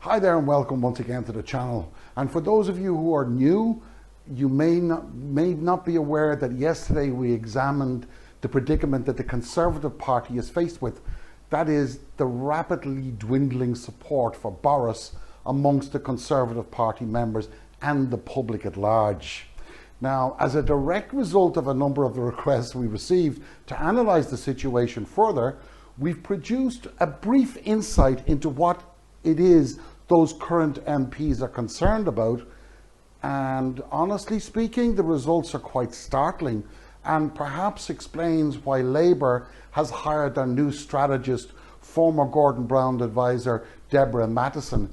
Hi there and welcome once again to the channel. And for those of you who are new, you may not be aware that yesterday we examined the predicament that the Conservative Party is faced with. That is the rapidly dwindling support for Boris amongst the Conservative Party members and the public at large. Now, as a direct result of a number of the requests we received to analyse the situation further, we've produced a brief insight into what it is those current MPs are concerned about, and honestly speaking, the results are quite startling and perhaps explains why Labour has hired their new strategist, former Gordon Brown advisor Deborah Mattison,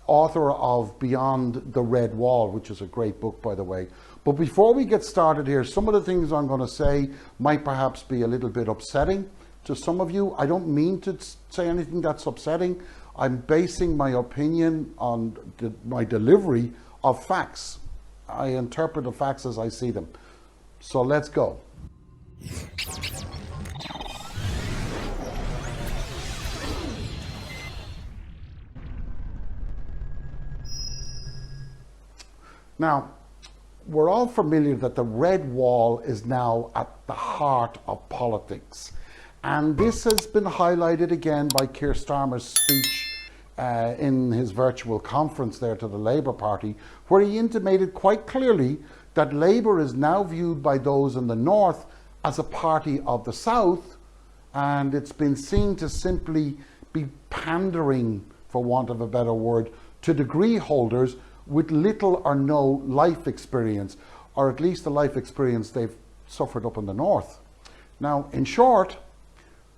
author of Beyond the Red Wall, which is a great book, by the way. But before we get started here, some of the things I'm going to say might perhaps be a little bit upsetting to some of you. I don't mean to say anything that's upsetting. I'm basing my opinion on my delivery of facts. I interpret the facts as I see them. So let's go. Now, we're all familiar that the Red Wall is now at the heart of politics. And this has been highlighted again by Keir Starmer's speech in his virtual conference there to the Labour Party, where he intimated quite clearly that Labour is now viewed by those in the North as a party of the South, and it's been seen to simply be pandering, for want of a better word, to degree holders with little or no life experience, or at least the life experience they've suffered up in the North. Now, in short,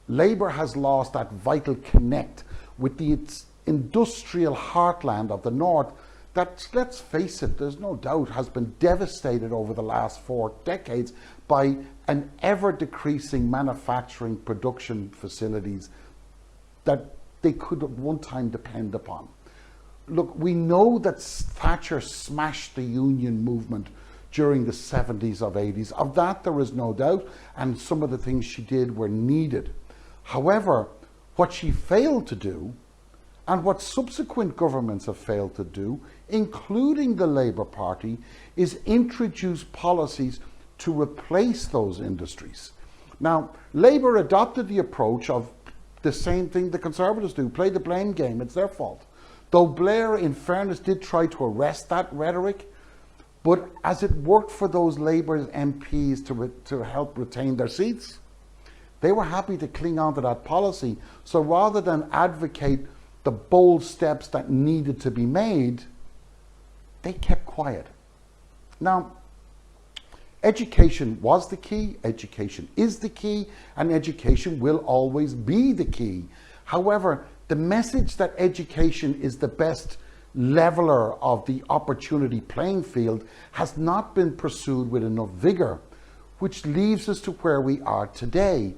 Labour has lost that vital connect with its industrial heartland of the North that, let's face it, there's no doubt has been devastated over the last 4 decades by an ever-decreasing manufacturing production facilities that they could at one time depend upon. Look, we know that Thatcher smashed the union movement during the 70s or 80s. Of that there is no doubt, and some of the things she did were needed. However, what she failed to do, and what subsequent governments have failed to do, including the Labour Party, is introduce policies to replace those industries. Now, Labour adopted the approach of the same thing the Conservatives do, play the blame game, it's their fault. Though Blair, in fairness, did try to arrest that rhetoric, but as it worked for those Labour MPs to help retain their seats, they were happy to cling on to that policy. So rather than advocate the bold steps that needed to be made, they kept quiet. Now, education was the key, education is the key, and education will always be the key. However, the message that education is the best leveler of the opportunity playing field has not been pursued with enough vigor, which leaves us to where we are today.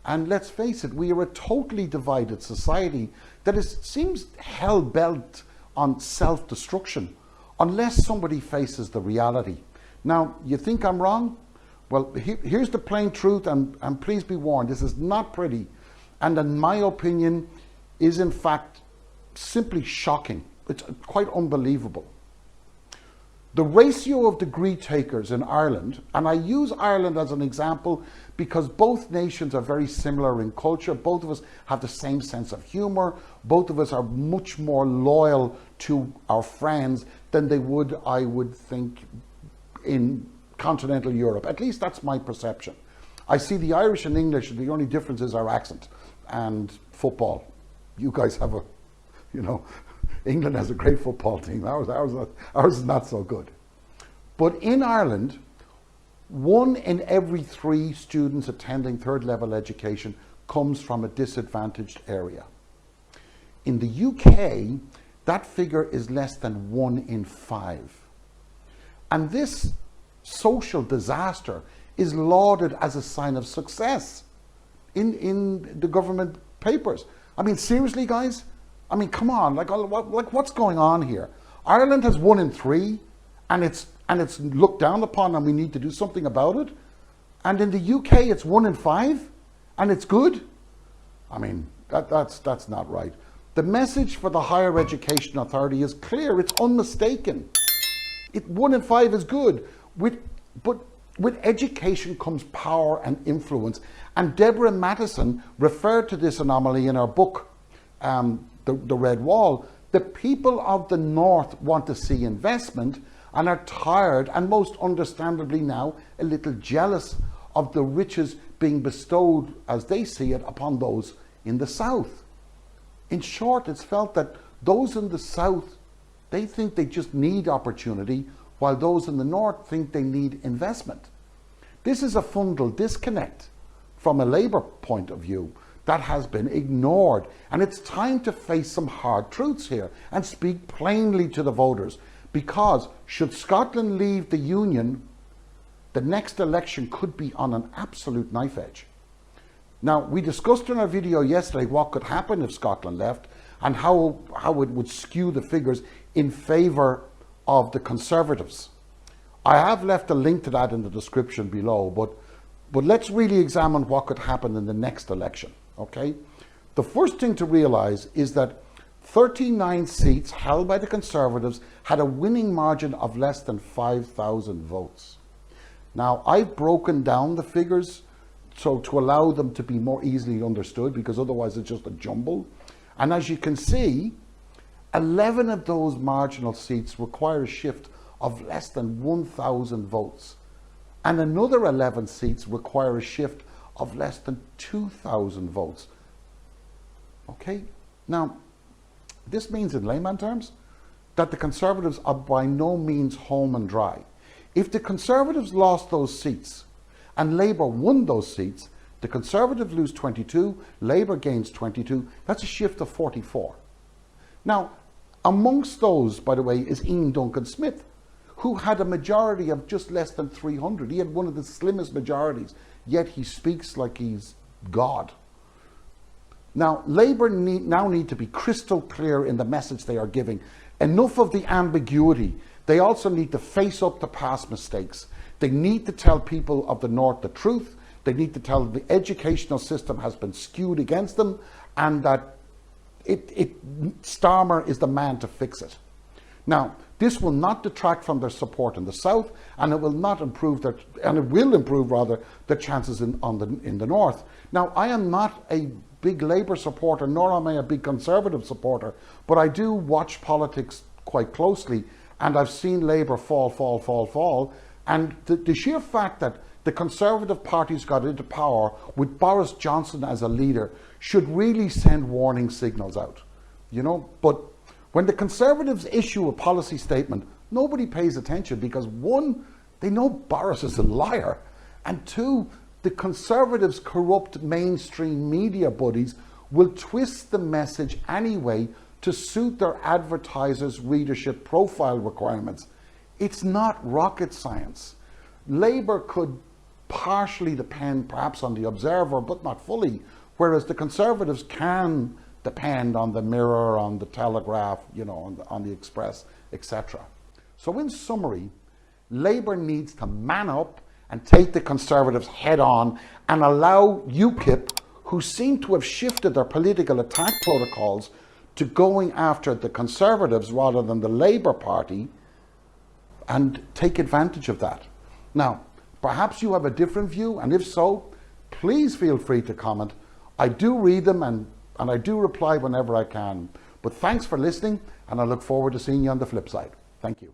And let's face it, we are a totally divided society that seems hell-bent on self-destruction unless somebody faces the reality. Now, you think I'm wrong? Well, here's the plain truth, and please be warned, this is not pretty, and in my opinion, is in fact simply shocking. It's quite unbelievable. The ratio of degree takers in Ireland, and I use Ireland as an example because both nations are very similar in culture, both of us have the same sense of humour, both of us are much more loyal to our friends than they would, I would think, in continental Europe. At least that's my perception. I see the Irish and English, the only difference is our accent and football. You guys have a, England has a great football team. Ours is not so good. But in Ireland, 1 in every 3 students attending third level education comes from a disadvantaged area. In the UK, that figure is less than 1 in 5. And this social disaster is lauded as a sign of success in the government papers. I mean, seriously, guys? I mean, come on, like what's going on here? Ireland has 1 in 3, and it's looked down upon, and we need to do something about it. And in the UK, it's 1 in 5, and it's good. I mean, that's not right. The message for the Higher Education Authority is clear, it's unmistaken. 1 in 5 is good, but with education comes power and influence. And Deborah Mattison referred to this anomaly in her book, The Red Wall. The people of the North want to see investment and are tired, and most understandably now, a little jealous of the riches being bestowed, as they see it, upon those in the South. In short, it's felt that those in the South, they think they just need opportunity, while those in the North think they need investment. This is a fundamental disconnect from a Labour point of view that has been ignored. And it's time to face some hard truths here and speak plainly to the voters. Because should Scotland leave the Union, the next election could be on an absolute knife edge. Now, we discussed in our video yesterday what could happen if Scotland left and how it would skew the figures in favour of the Conservatives. I have left a link to that in the description below, but let's really examine what could happen in the next election, okay? The first thing to realise is that 39 seats held by the Conservatives had a winning margin of less than 5,000 votes. Now, I've broken down the figures so to allow them to be more easily understood, because otherwise it's just a jumble. And as you can see, 11 of those marginal seats require a shift of less than 1,000 votes. And another 11 seats require a shift of less than 2,000 votes. Okay? Now, this means in layman terms that the Conservatives are by no means home and dry. If the Conservatives lost those seats and Labour won those seats, the Conservatives lose 22, Labour gains 22, that's a shift of 44. Now, amongst those, by the way, is Ian Duncan Smith, who had a majority of just less than 300. He had one of the slimmest majorities, yet he speaks like he's God. Now, Labour now need to be crystal clear in the message they are giving. Enough of the ambiguity. They also need to face up to past mistakes. They need to tell people of the North the truth. They need to tell them the educational system has been skewed against them, and that Starmer is the man to fix it. Now, this will not detract from their support in the South, and it will not improve their, and it will improve rather their chances in the North. Now, I am not a big Labour supporter, nor am I a big Conservative supporter, but I do watch politics quite closely, and I've seen Labour fall, and the sheer fact that the Conservative parties got into power with Boris Johnson as a leader should really send warning signals out, you know. But when the Conservatives issue a policy statement, nobody pays attention because, one, they know Boris is a liar, and two, the Conservatives' corrupt mainstream media buddies will twist the message anyway to suit their advertisers' readership profile requirements. It's not rocket science. Labour could partially depend perhaps on the Observer, but not fully, whereas the Conservatives can depend on the Mirror, on the Telegraph, you know, on the Express, etc. So in summary, Labour needs to man up and take the Conservatives head on and allow UKIP, who seem to have shifted their political attack protocols to going after the Conservatives rather than the Labour Party, and take advantage of that. Now, perhaps you have a different view, and if so, please feel free to comment. I do read them and I do reply whenever I can. But thanks for listening, and I look forward to seeing you on the flip side. Thank you.